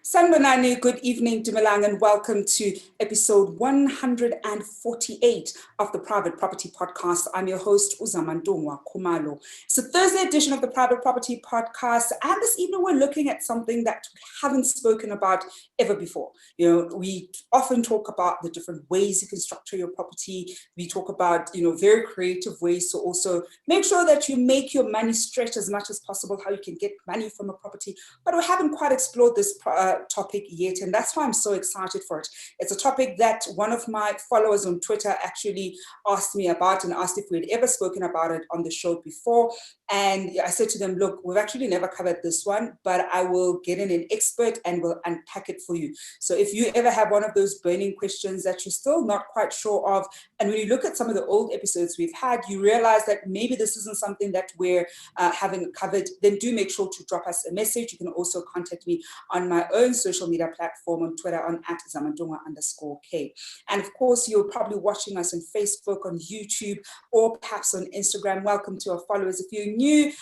Sanbonani, good evening, Dumelang, and welcome to episode 148 of the Private Property Podcast. I'm your host, Zama Khumalo. It's a Thursday edition of the Private Property Podcast, and this evening we're looking at something that we haven't spoken about ever before. We often talk about the different ways you can structure your property. We talk about, very creative ways to also make sure that you make your money stretch as much as possible, how you can get money from a property, but we haven't quite explored this topic yet, and that's why I'm so excited for it. It's a topic that one of my followers on Twitter actually asked me about and asked if we'd ever spoken about it on the show before. And I said to them, look, we've actually never covered this one, but I will get in an expert and we'll unpack it for you. So if you ever have one of those burning questions that you're still not quite sure of, and when you look at some of the old episodes we've had, you realize that maybe this isn't something that we're haven't covered, then do make sure to drop us a message. You can also contact me on my own social media platform on Twitter on @Zamandunga_K. And of course, you're probably watching us on Facebook, on YouTube, or perhaps on Instagram. Welcome to our followers. If you're new,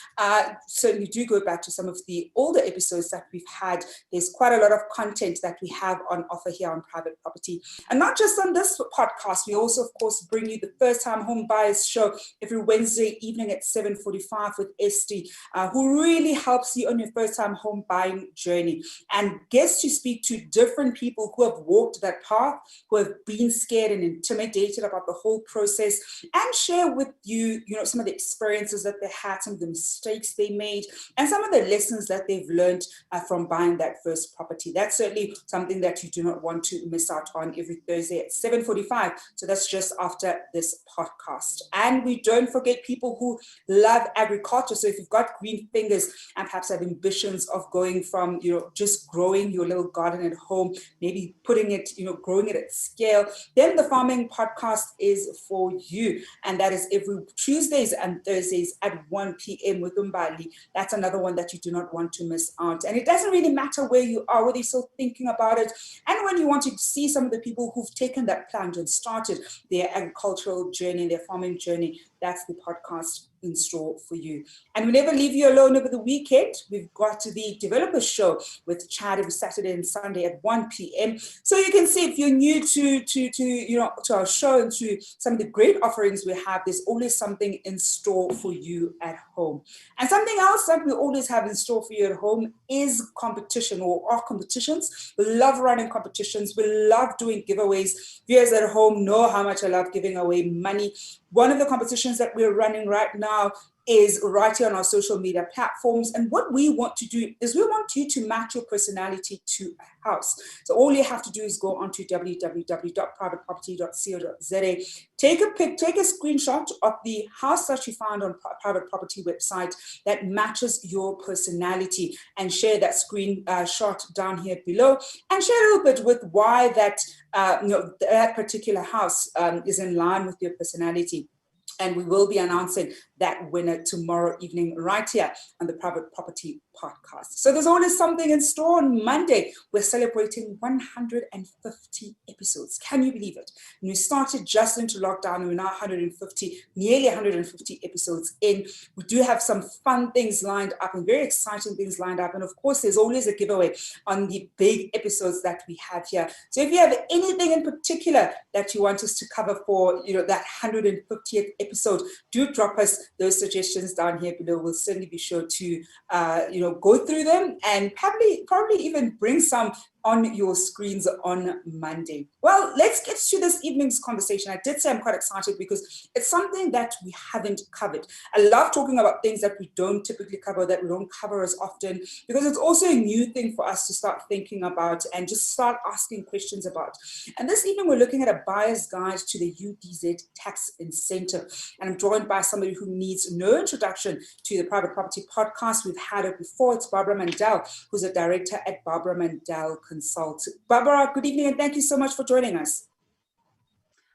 certainly do go back to some of the older episodes that we've had. There's quite a lot of content that we have on offer here on Private Property. And not just on this podcast, we also, of course, bring you the First Time Home Buyers Show every Wednesday evening at 7:45 with Esty, who really helps you on your first time home buying journey and gets to speak to different people who have walked that path, who have been scared and intimidated about the whole process, and share with you, some of the experiences that they had, some of the mistakes they made, and some of the lessons that they've learned from buying that first property. That's certainly something that you do not want to miss out on every Thursday at 7:45. So that's just after this podcast. And we don't forget people who love agriculture. So if you've got green fingers and perhaps have ambitions of going from, just growing your little garden at home, maybe putting it, growing it at scale, then the Farming Podcast is for you. And that is every Tuesdays and Thursdays at 1 p.m. with Umbali. That's another one that you do not want to miss out. And it doesn't really matter where you are, whether you're still thinking about it, and when you want to see some of the people who've taken that plunge and started their agricultural journey, their farming journey, that's the podcast in store for you. And we never leave you alone over the weekend. We've got the Developers Show with Chad every Saturday and Sunday at 1 p.m. So you can see if you're new to our show and to some of the great offerings we have, there's always something in store for you at home. And something else that we always have in store for you at home is competition or our competitions. We love running competitions. We love doing giveaways. Viewers at home know how much I love giving away money. One of the competitions that we're running right now is right here on our social media platforms. And what we want to do is we want you to match your personality to a house. So all you have to do is go onto www.privateproperty.co.za, take a screenshot of the house that you found on Private Property website that matches your personality, and share that screenshot down here below, and share a little bit with why that that particular house is in line with your personality. And we will be announcing that winner tomorrow evening right here on the Private Property Podcast. So there's always something in store. On Monday, we're celebrating 150 episodes. Can you believe it? And we started just into lockdown. We're now nearly 150 episodes in. We do have some fun things lined up and very exciting things lined up. And of course, there's always a giveaway on the big episodes that we have here. So if you have anything in particular that you want us to cover for, that 150th episode, do drop us those suggestions down here below. We'll certainly be sure to, go through them and probably even bring some on your screens on Monday. Well, let's get to this evening's conversation. I did say I'm quite excited because it's something that we haven't covered. I love talking about things that we don't typically cover, that we don't cover as often, because it's also a new thing for us to start thinking about and just start asking questions about. And this evening, we're looking at a buyer's guide to the UDZ tax incentive. And I'm joined by somebody who needs no introduction to the Private Property Podcast. We've had it before. It's Barbara Mundell, who's a director at Barbara Mundell Consult. Barbara, good evening, and thank you so much for joining us.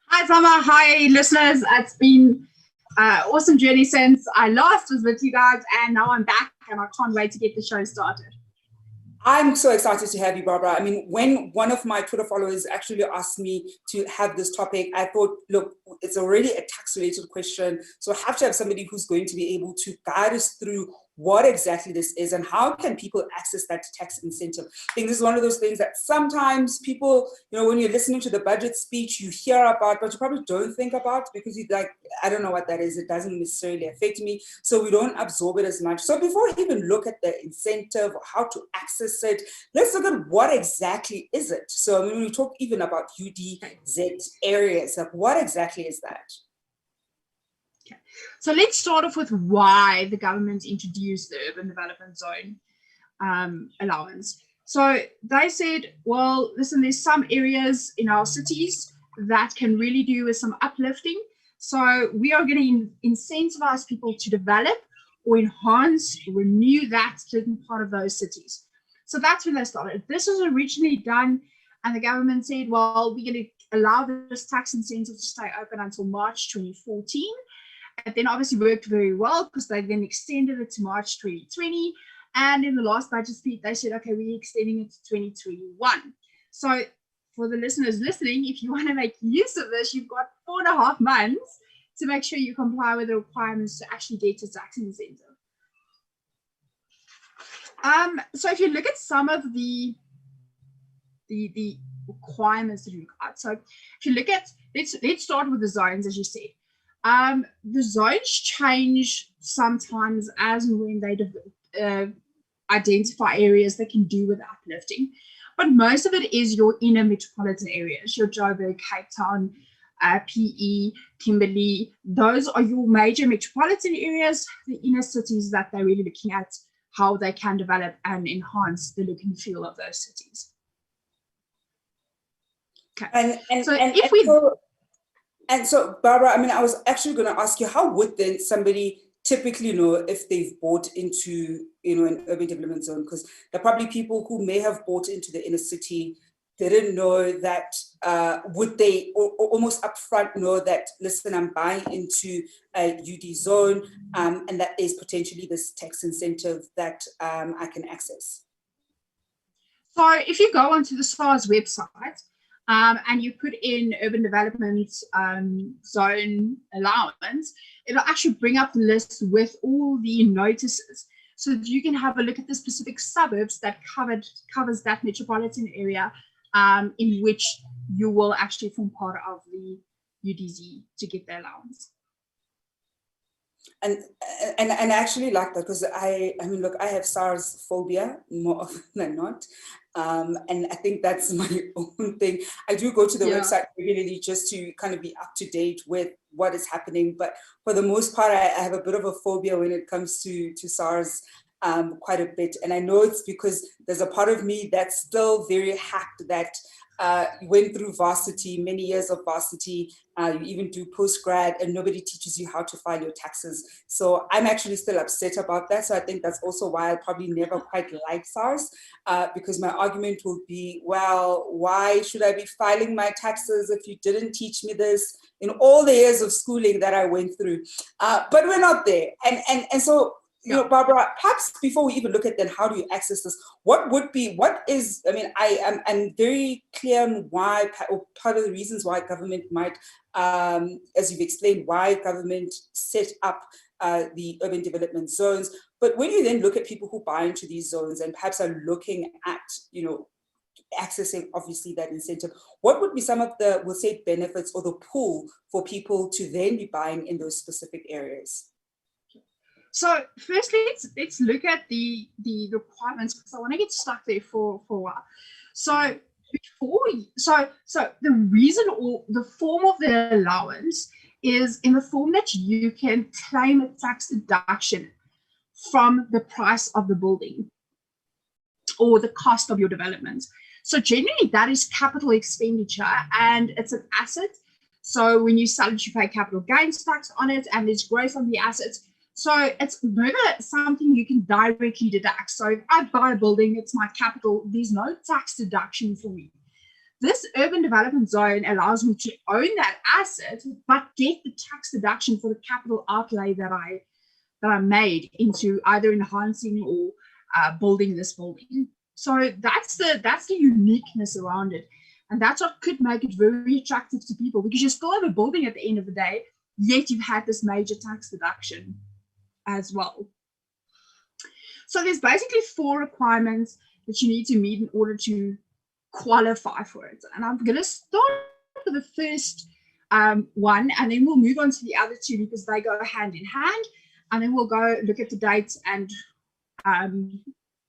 Hi, Zama. Hi, listeners. It's been an awesome journey since I last was with you guys, and now I'm back, and I can't wait to get the show started. I'm so excited to have you, Barbara. I mean, when one of my Twitter followers actually asked me to have this topic, I thought, look, it's already a tax-related question, so I have to have somebody who's going to be able to guide us through what exactly this is and how can people access that tax incentive. I think this is one of those things that sometimes people, when you're listening to the budget speech, you hear about, but you probably don't think about because you're like, I don't know what that is. It doesn't necessarily affect me. So we don't absorb it as much. So before we even look at the incentive or how to access it, let's look at what exactly is it. So when we talk even about UDZ areas, like what exactly is that? Okay. So let's start off with why the government introduced the urban development zone allowance. So they said, well, listen, there's some areas in our cities that can really do with some uplifting. So we are going to incentivize people to develop or enhance, renew that certain part of those cities. So that's when they started. This was originally done, and the government said, well, we're going to allow this tax incentive to stay open until March 2014. It then obviously worked very well because they then extended it to March 2020. And in the last budget speech, they said, okay, we're extending it to 2021. So for the listeners listening, if you want to make use of this, you've got 4.5 months to make sure you comply with the requirements to actually get a tax incentive. So if you look at some of the requirements that we've got, so if you look at, let's start with the zones, as you said. The zones change sometimes as and when they identify areas that can do with uplifting, but most of it is your inner metropolitan areas, your Joburg, Cape Town, PE, Kimberley. Those are your major metropolitan areas, the inner cities that they're really looking at how they can develop and enhance the look and feel of those cities. Okay. So Barbara, I mean, I was actually going to ask you, how would then somebody typically know if they've bought into, an urban development zone? Because there are probably people who may have bought into the inner city, they didn't know that, would they almost upfront know that, listen, I'm buying into a UD zone and that there's potentially this tax incentive that I can access? So if you go onto the SARS website, and you put in urban development zone allowance, it'll actually bring up the list with all the notices. So that you can have a look at the specific suburbs that covers that metropolitan area in which you will actually form part of the UDZ to get the allowance. And I actually like that because I mean, look, I have SARS phobia more often than not. And I think that's my own thing. I do go to the website regularly just to kind of be up to date with what is happening. But for the most part, I have a bit of a phobia when it comes to SARS quite a bit. And I know it's because there's a part of me that's still very hacked that went through varsity, many years of varsity, you even do postgrad, and nobody teaches you how to file your taxes. So I'm actually still upset about that. So I think that's also why I'll probably never quite like SARS, because my argument will be, well, why should I be filing my taxes if you didn't teach me this in all the years of schooling that I went through? But we're not there. And so, Barbara, perhaps before we even look at then how do you access this, I'm very clear on why, or part of the reasons why government might, as you've explained, why government set up the urban development zones. But when you then look at people who buy into these zones and perhaps are looking at, accessing obviously that incentive, what would be some of the, we'll say, benefits or the pull for people to then be buying in those specific areas? So firstly, let's look at the requirements, because I want to get stuck there for a while. So the reason or the form of the allowance is in the form that you can claim a tax deduction from the price of the building or the cost of your development. So generally that is capital expenditure and it's an asset. So when you sell it, you pay capital gains tax on it and there's growth on the assets. So it's never something you can directly deduct. So if I buy a building, it's my capital, there's no tax deduction for me. This urban development zone allows me to own that asset, but get the tax deduction for the capital outlay that I made into either enhancing or building this building. So that's the uniqueness around it. And that's what could make it very attractive to people, because you still have a building at the end of the day, yet you've had this major tax deduction as well. So there's basically 4 requirements that you need to meet in order to qualify for it. And I'm going to start with the first one, and then we'll move on to the other 2 because they go hand in hand. And then we'll go look at the dates and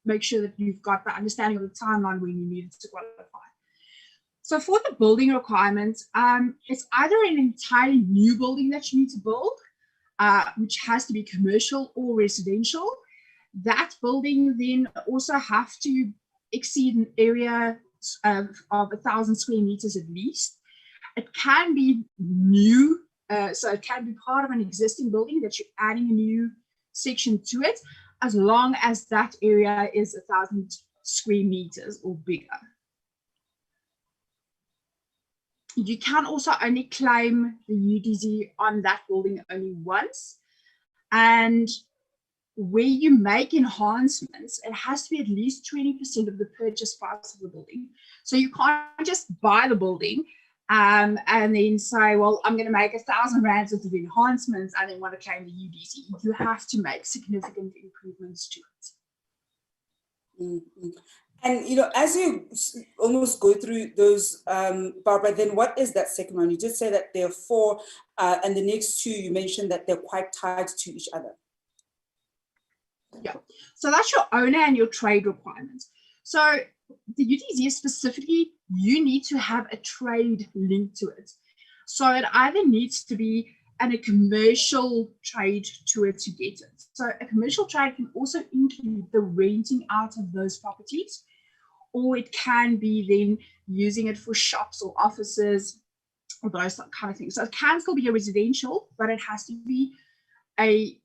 make sure that you've got the understanding of the timeline when you need it to qualify. So for the building requirements, it's either an entirely new building that you need to build, which has to be commercial or residential. That building then also have to exceed an area of 1,000 square meters at least. It can be new, so it can be part of an existing building that you're adding a new section to it, as long as that area is 1,000 square meters or bigger. You can also only claim the UDZ on that building only once. And where you make enhancements, it has to be at least 20% of the purchase price of the building. So you can't just buy the building and then say, well, I'm going to make 1,000 rands worth of enhancements and then want to claim the UDZ. You have to make significant improvements to it. Mm-hmm. And, you know, as you almost go through those, Barbara, then what is that second one? You did say that there are 4, and the next 2, you mentioned that they're quite tied to each other. Yeah, so that's your owner and your trade requirements. So the UDZ specifically, you need to have a trade linked to it. So it either needs to be a commercial trade to it to get it. So a commercial trade can also include the renting out of those properties, or it can be then using it for shops or offices or those kind of things. So it can still be a residential, but it has to be a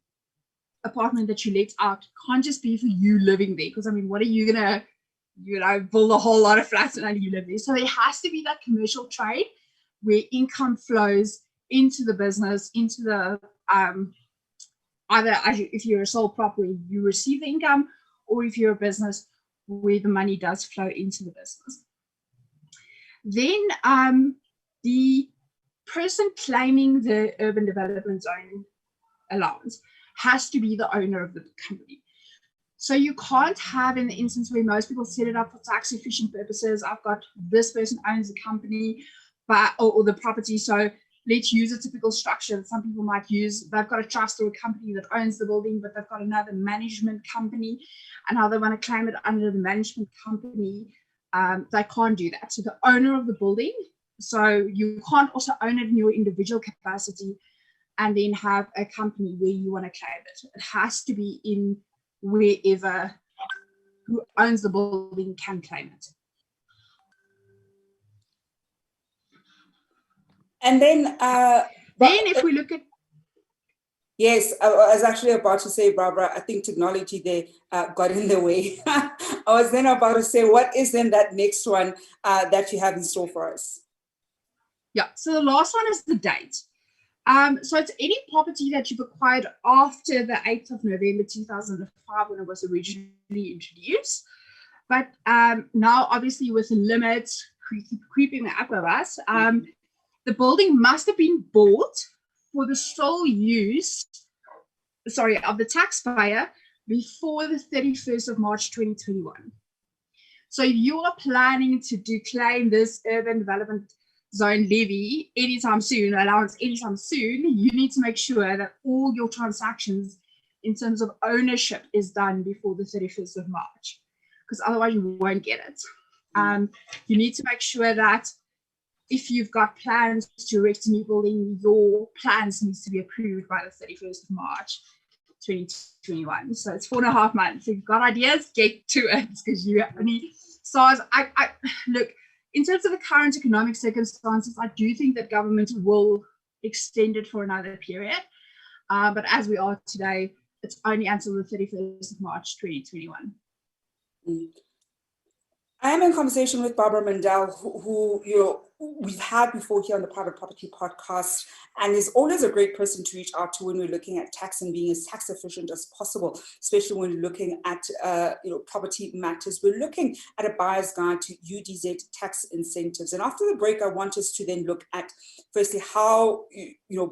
apartment that you let out. It can't just be for you living there, because I mean, what are you gonna, you know, build a whole lot of flats and only you live there? So there has to be that commercial trade where income flows into the business, into the either if you're a sole property, you receive the income, or if you're a business where the money does flow into the business. Then the person claiming the urban development zone allowance has to be the owner of the company. So you can't have, in the instance where most people set it up for tax efficient purposes, I've got this person owns the company, but or the property, so let's use a typical structure that some people might use. They've got a trust or a company that owns the building, but they've got another management company, and how they want to claim it under the management company, they can't do that. So the owner of the building, so you can't also own it in your individual capacity and then have a company where you want to claim it. It has to be in wherever who owns the building can claim it. And then if we look at, yes, I was actually about to say, Barbara, I think technology there got in the way. I was then about to say, what is then that next one that you have in store for us? Yeah, so the last one is the date. So it's any property that you've acquired after the 8th of November 2005 when it was originally introduced. But now, obviously, with the limits creeping up of us, the building must have been bought for the sole use, of the taxpayer before the 31st of March 2021. So if you are planning to claim this urban development zone levy anytime soon, allowance anytime soon, you need to make sure that all your transactions in terms of ownership is done before the 31st of March, because otherwise you won't get it. You need to make sure that if you've got plans to erect a new building, your plans needs to be approved by the 31st of March 2021. So it's 4.5 months. If you've got ideas, get to it, because you only. So I look, in terms of the current economic circumstances, I do think that government will extend it for another period. But as we are today, it's only until the 31st of March 2021. I am in conversation with Barbara Mundell, who we've had before here on the Private Property Podcast, and is always a great person to reach out to when we're looking at tax and being as tax efficient as possible, especially when we're looking at property matters. We're looking at a buyer's guide to UDZ tax incentives. And after the break, I want us to then look at, firstly, how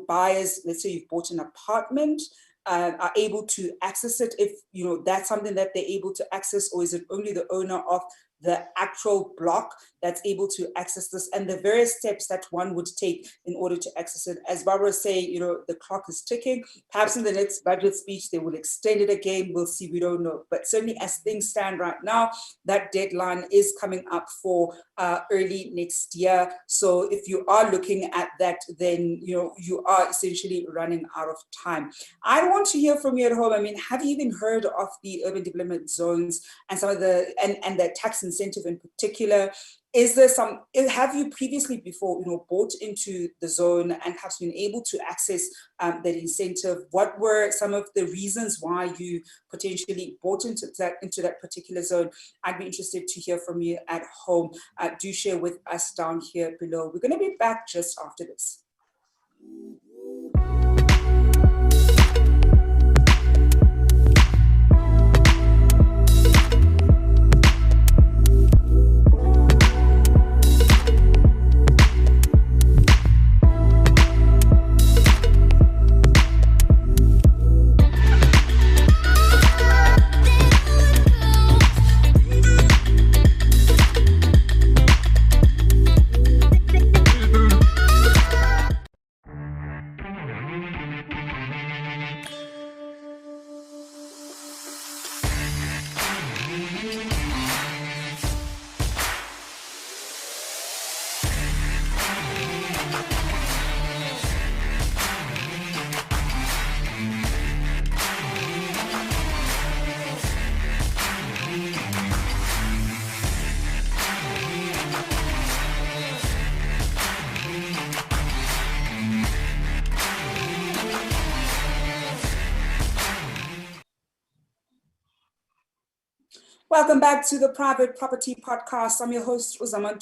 buyers, let's say you've bought an apartment, are able to access it, if that's something that they're able to access, or is it only the owner of the actual block that's able to access this, and the various steps that one would take in order to access it. As Barbara was saying, the clock is ticking. Perhaps in the next budget speech, they will extend it again. We'll see, we don't know. But certainly as things stand right now, that deadline is coming up for early next year. So if you are looking at that, then you are essentially running out of time. I want to hear from you at home. I mean, have you even heard of the urban development zones and some of the and the tax incentive in particular? Is there have you previously before, bought into the zone and have been able to access that incentive? What were some of the reasons why you potentially bought into that particular zone? I'd be interested to hear from you at home. Do share with us down here below. We're going to be back just after this. Welcome back to the Private Property Podcast. I'm your host, Zama.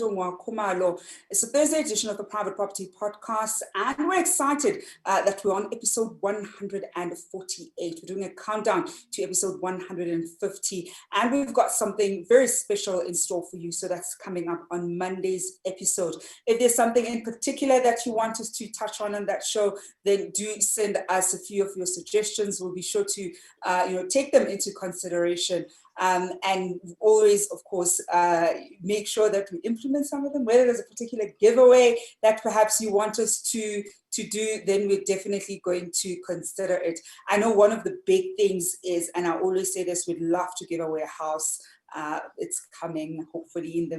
It's a Thursday edition of the Private Property Podcast, and we're excited that we're on episode 148. We're doing a countdown to episode 150, and we've got something very special in store for you. So that's coming up on Monday's episode. If there's something in particular that you want us to touch on that show, then do send us a few of your suggestions. We'll be sure to take them into consideration. And always, of course, make sure that we implement some of them. Whether there's a particular giveaway that perhaps you want us to do, then we're definitely going to consider it. I know one of the big things is, and I always say this, we'd love to give away a house. It's coming, hopefully,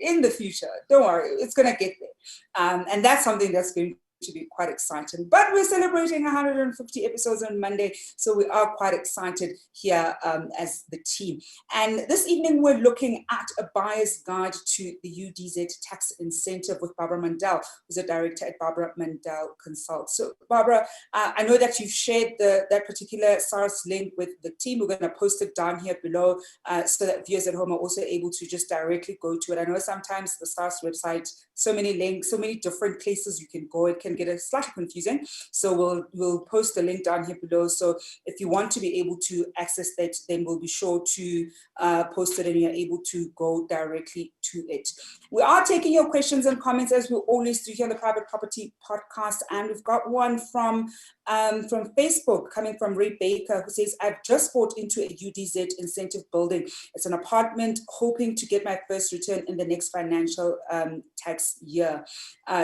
in the future. Don't worry, it's going to get there. And that's something that's going to be quite exciting. But we're celebrating 150 episodes on Monday, so we are quite excited here as the team. And this evening we're looking at a buyer's guide to the UDZ tax incentive with Barbara Mundell, who's a director at Barbara Mundell Consult. So Barbara, I know that you've shared that particular SARS link with the team. We're going to post it down here below so that viewers at home are also able to just directly go to it. I know sometimes the SARS website, so many links, so many different places you can go. It can get a slightly confusing. So we'll post the link down here below. So if you want to be able to access that, then we'll be sure to post it and you're able to go directly to it. We are taking your questions and comments as we always do here on the Private Property Podcast. And we've got one from Facebook coming from Ray Baker, who says, I've just bought into a UDZ incentive building. It's an apartment, hoping to get my first return in the next financial tax year.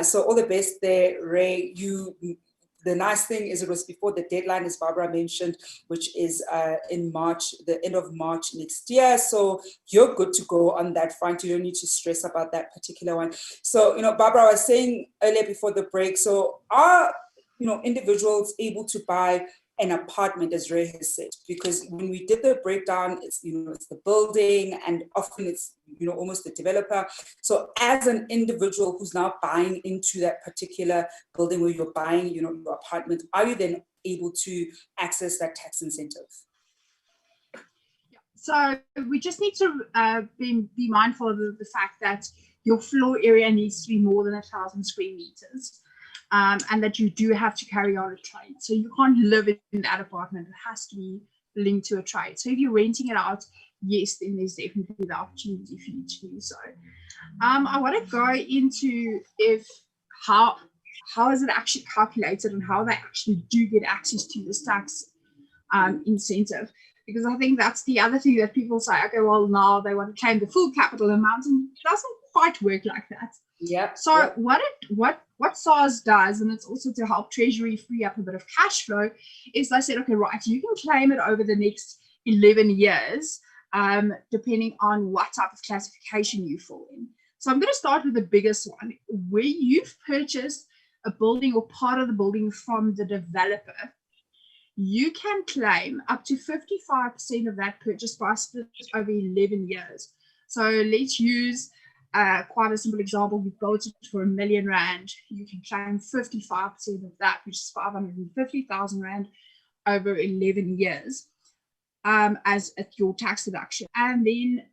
So all the best there, Ray. The nice thing is it was before the deadline, as Barbara mentioned, which is in March, the end of March next year. So you're good to go on that front. You don't need to stress about that particular one. So, Barbara was saying earlier before the break, so are, individuals able to buy an apartment, as Ray has said? Because when we did the breakdown, it's the building, and often it's almost the developer. So as an individual who's now buying into that particular building where you're buying your apartment, are you then able to access that tax incentive? So we just need to be mindful of the fact that your floor area needs to be more than 1,000 square meters. And that you do have to carry on a trade. So you can't live in that apartment. It has to be linked to a trade. So if you're renting it out, yes, then there's definitely the opportunity for you to do so. I want to go into how is it actually calculated and how they actually do get access to this tax incentive. Because I think that's the other thing that people say, okay, well, now they want to claim the full capital amount, and it doesn't quite work like that. Yeah. So what SARS does, and it's also to help Treasury free up a bit of cash flow, is they said, okay, right, you can claim it over the next 11 years, depending on what type of classification you fall in. So I'm going to start with the biggest one, where you've purchased a building or part of the building from the developer. You can claim up to 55% of that purchase price split over 11 years. So let's use quite a simple example. You bought it for R1 million. You can claim 55% of that, which is 550,000 Rand over 11 years as your tax deduction. And then,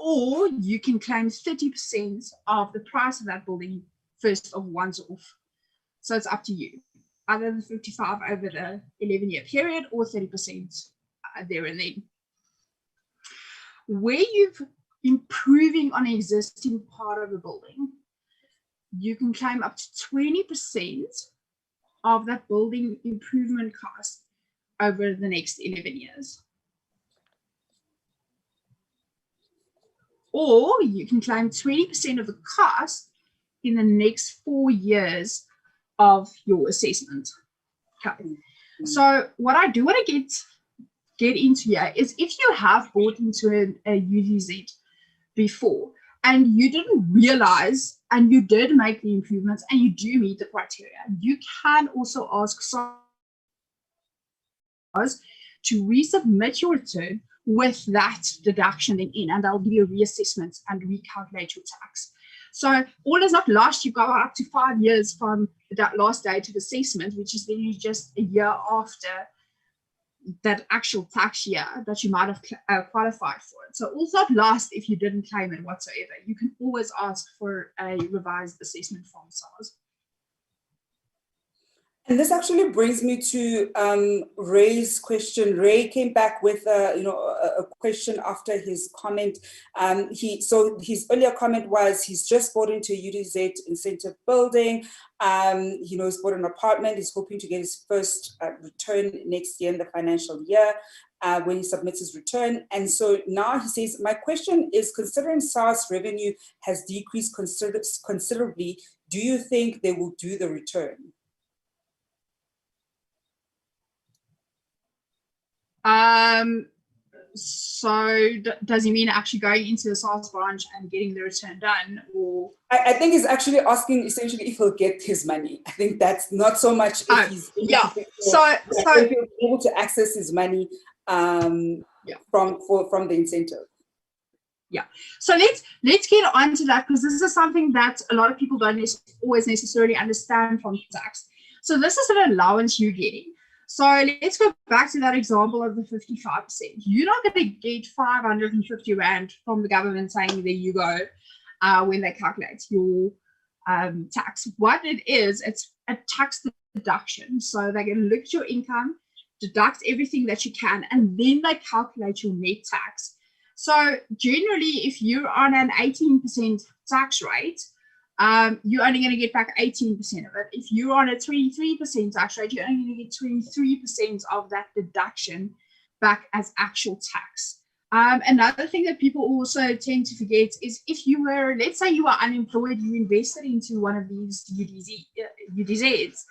or you can claim 30% of the price of that building first of once off. So it's up to you. Either the 55 over the 11-year period or 30% there and then. Where you've improving on an existing part of the building, you can claim up to 20% of that building improvement cost over the next 11 years. Or you can claim 20% of the cost in the next 4 years of your assessment. Okay. So what I do want to get into here is, if you have bought into a UDZ before and you didn't realize and you did make the improvements and you do meet the criteria, you can also ask SARS to resubmit your return with that deduction in, and they'll give you a reassessment and recalculate your tax. So all is not lost. You've got up to 5 years from that last date of assessment, which is literally just a year after that actual tax year that you might have qualified for it. So all's not lost if you didn't claim it whatsoever. You can always ask for a revised assessment from SARS. And this actually brings me to Ray's question. Ray came back with a question after his comment. So his earlier comment was he's just bought into a UDZ incentive building. He's bought an apartment. He's hoping to get his first return next year in the financial year when he submits his return. And so now he says, my question is, considering SARS revenue has decreased considerably, do you think they will do the return? So does he mean actually going into the SARS branch and getting the return done, or? I think he's actually asking essentially if he'll get his money. I think that's not so much if he's if he'll be able to access his money from the incentive. Yeah. So let's get on to that, because this is something that a lot of people don't always necessarily understand from tax. So this is an allowance you're getting. So let's go back to that example of the 55%. You're not going to get 550 Rand from the government saying, there you go, when they calculate your tax. What it is, it's a tax deduction. So they're going to look at your income, deduct everything that you can, and then they calculate your net tax. So generally, if you're on an 18% tax rate, you're only going to get back 18% of it. If you're on a 23% tax rate, you're only going to get 23% of that deduction back as actual tax. Another thing that people also tend to forget is, if you were, let's say you are unemployed, you invested into one of these UDZs,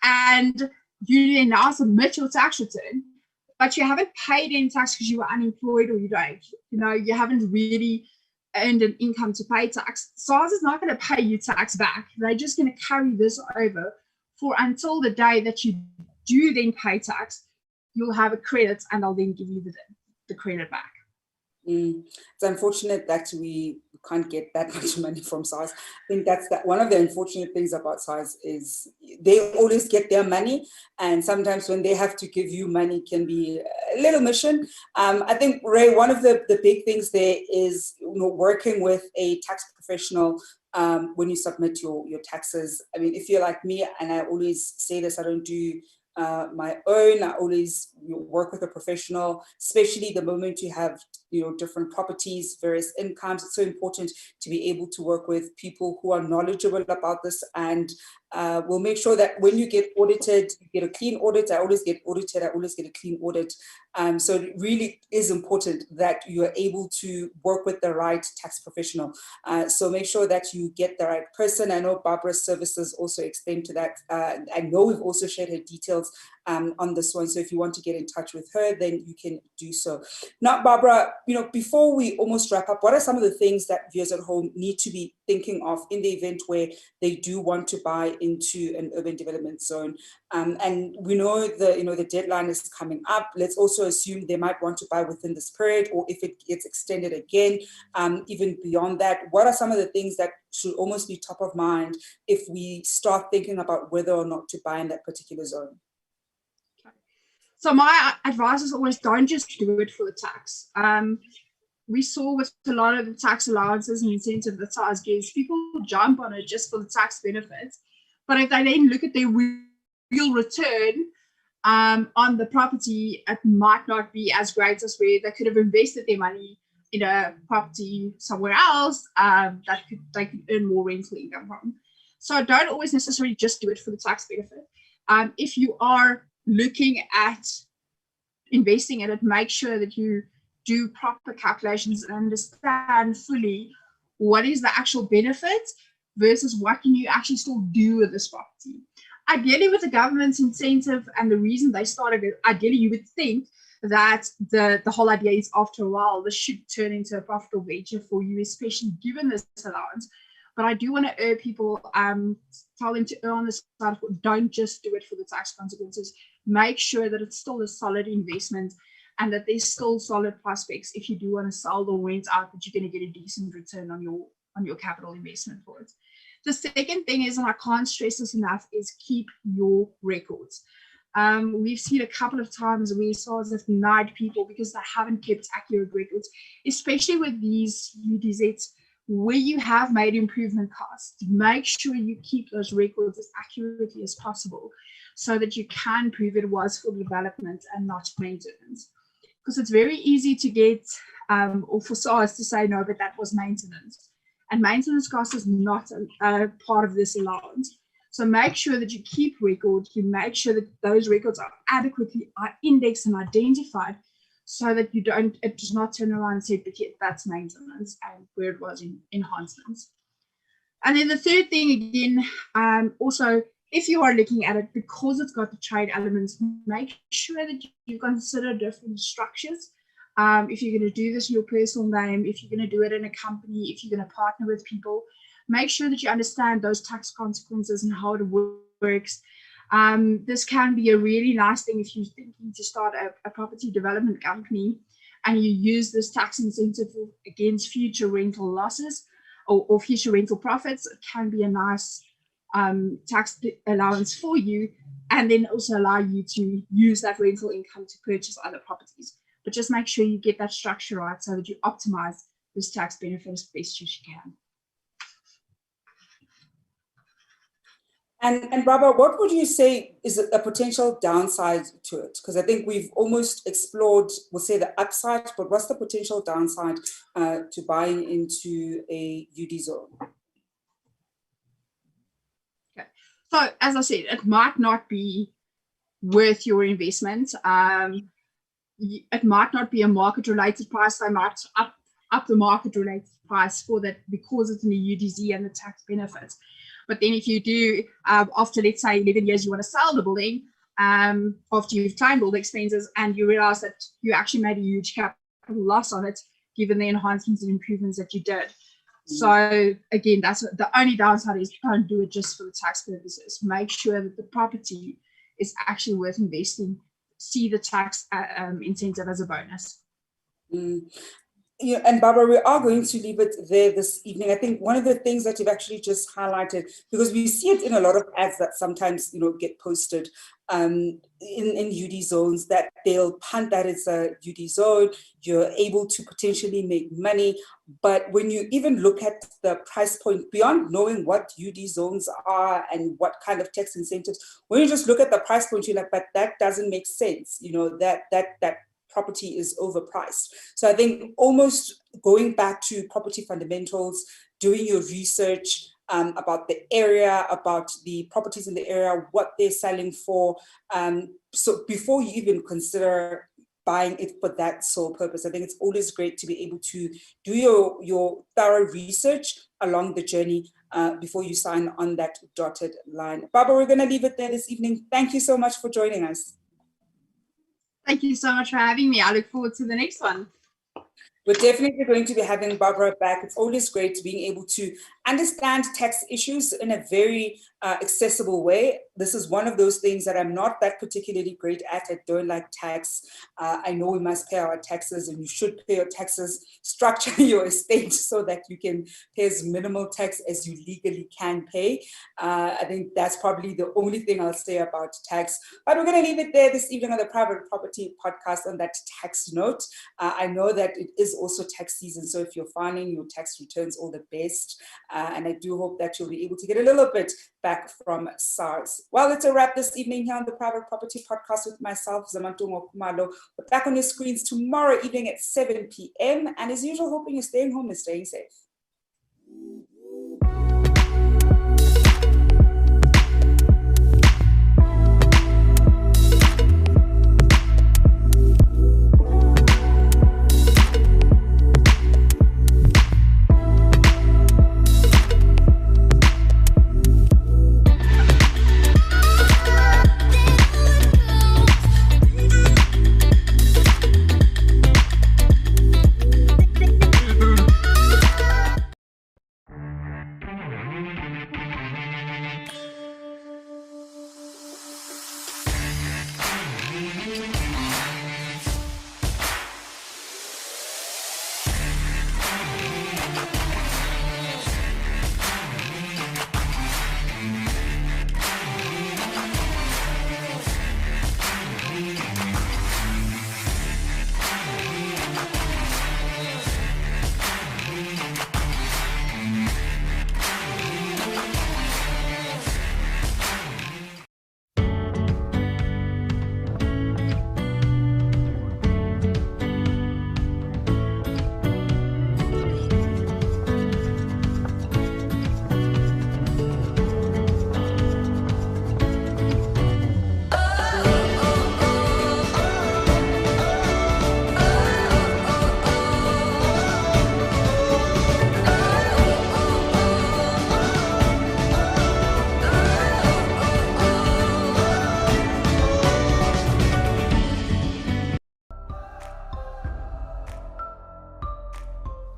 and you then now submit your tax return, but you haven't paid any tax because you were unemployed, or you haven't really earned an income to pay tax. SARS is not going to pay you tax back. They're just going to carry this over for until the day that you do then pay tax. You'll have a credit, and they'll then give you the credit back. It's unfortunate that we can't get that much money from SARS. I think that's one of the unfortunate things about SARS is they always get their money, and sometimes when they have to give you money can be a little mission. I think, Ray, one of the big things there is working with a tax professional when you submit your taxes. I mean, if you're like me, and I always say this, I don't do my own. I always work with a professional, especially the moment you have different properties, various incomes. It's so important to be able to work with people who are knowledgeable about this, and we'll make sure that when you get audited, you get a clean audit. I always get audited, I always get a clean audit. So it really is important that you are able to work with the right tax professional. So make sure that you get the right person. I know Barbara's services also extend to that. I know we've also shared her details on this one. So if you want to get in touch with her, then you can do so. Now, Barbara, before we almost wrap up, what are some of the things that viewers at home need to be thinking of in the event where they do want to buy into an urban development zone? And we know the deadline is coming up. Let's also assume they might want to buy within this period, or if it gets extended again, even beyond that. What are some of the things that should almost be top of mind if we start thinking about whether or not to buy in that particular zone? So my advice is always don't just do it for the tax. We saw with a lot of the tax allowances and incentive that SARS gives, people jump on it just for the tax benefits. But if they then look at their real return on the property, it might not be as great as where they could have invested their money in a property somewhere else that they could earn more rental income from. So don't always necessarily just do it for the tax benefit. If you are looking at investing in it, make sure that you do proper calculations and understand fully what is the actual benefit versus what can you actually still do with this property. Ideally, with the government's incentive and the reason they started it, ideally you would think that the whole idea is after a while this should turn into a profitable venture for you, especially given this allowance. But I do want to urge people, tell them to err on the side of don't just do it for the tax consequences. Make sure that it's still a solid investment and that there's still solid prospects if you do want to sell or rent out, that you're going to get a decent return on your capital investment for it. The second thing is, and I can't stress this enough, is keep your records. We've seen a couple of times where SARS have denied people because they haven't kept accurate records, especially with these UDZs where you have made improvement costs. Make sure you keep those records as accurately as possible so that you can prove it was for development and not maintenance. Because it's very easy to get, or for SARS to say, no, but that was maintenance. And maintenance cost is not a part of this allowance. So make sure that you keep records, you make sure that those records are adequately indexed and identified so that it does not turn around and say, but yet that's maintenance and where it was in enhancements. And then the third thing again, also, if you are looking at it, because it's got the trade elements, make sure that you consider different structures. If you're going to do this in your personal name, if you're going to do it in a company, if you're going to partner with people, make sure that you understand those tax consequences and how it works. This can be a really nice thing if you're thinking to start a property development company and you use this tax incentive against future rental losses or future rental profits. It can be a nice tax allowance for you, and then also allow you to use that rental income to purchase other properties. But just make sure you get that structure right so that you optimize this tax benefit as best as you can. And Barbara, what would you say is a potential downside to it? Because I think we've almost explored, we'll say, the upside, but what's the potential downside to buying into a UD zone? Okay. So as I said, it might not be worth your investment. It might not be a market-related price. They might up the market-related price for that because it's in the UDZ and the tax benefits. But then if you do, after, let's say, 11 years, you want to sell the building, after you've claimed all the expenses and you realize that you actually made a huge capital loss on it, given the enhancements and improvements that you did. So again, that's the only downside is don't do it just for the tax purposes. Make sure that the property is actually worth investing. See the tax incentive as a bonus. And Barbara, we are going to leave it there this evening. I think one of the things that you've actually just highlighted, because we see it in a lot of ads that sometimes, get posted in UD zones, that they'll punt that it's a UD zone, you're able to potentially make money. But when you even look at the price point, beyond knowing what UD zones are and what kind of tax incentives, when you just look at the price point, you're like, but that doesn't make sense, that property is overpriced. So I think almost going back to property fundamentals, doing your research about the area, about the properties in the area, what they're selling for. So before you even consider buying it for that sole purpose, I think it's always great to be able to do your thorough research along the journey before you sign on that dotted line. Barbara, we're going to leave it there this evening. Thank you so much for joining us. Thank you so much for having me. I look forward to the next one. We're definitely going to be having Barbara back. It's always great being able to understand tax issues in a very accessible way. This is one of those things that I'm not that particularly great at. I don't like tax. I know we must pay our taxes, and you should pay your taxes. Structure your estate so that you can pay as minimal tax as you legally can pay. I think that's probably the only thing I'll say about tax. But we're going to leave it there this evening on the Private Property Podcast on that tax note. I know that it is also tax season, so if you're filing your tax returns, all the best. And I do hope that you'll be able to get a little bit back from SARS. Well, it's a wrap this evening here on the Private Property Podcast with myself, Zama. We're back on your screens tomorrow evening at 7 p.m. And as usual, hoping you're staying home and staying safe.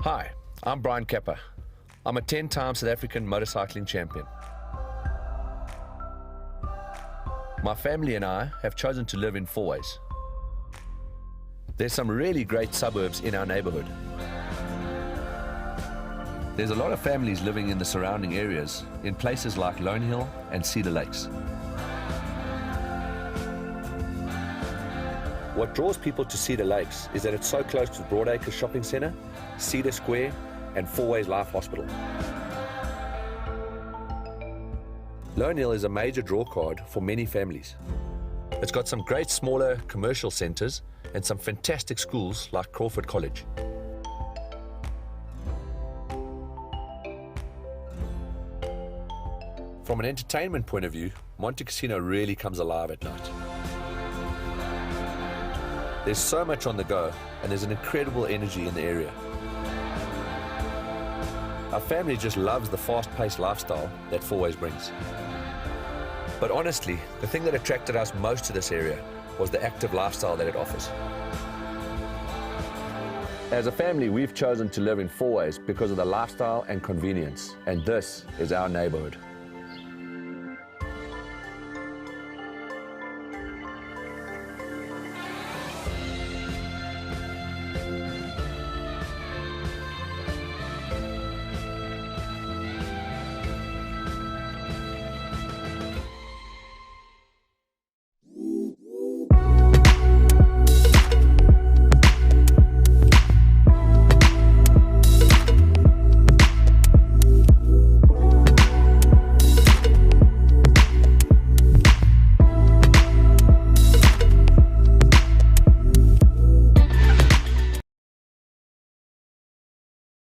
Hi, I'm Brian Kepper. I'm a 10-time South African motorcycling champion. My family and I have chosen to live in Fourways. There's some really great suburbs in our neighborhood. There's a lot of families living in the surrounding areas in places like Lone Hill and Cedar Lakes. What draws people to Cedar Lakes is that it's so close to Broadacre Shopping Centre, Cedar Square and Fourways Life Hospital. Lone Hill is a major draw card for many families. It's got some great smaller commercial centres and some fantastic schools like Crawford College. From an entertainment point of view, Monte Casino really comes alive at night. There's so much on the go, and there's an incredible energy in the area. Our family just loves the fast-paced lifestyle that Fourways brings. But honestly, the thing that attracted us most to this area was the active lifestyle that it offers. As a family, we've chosen to live in Fourways because of the lifestyle and convenience, and this is our neighborhood.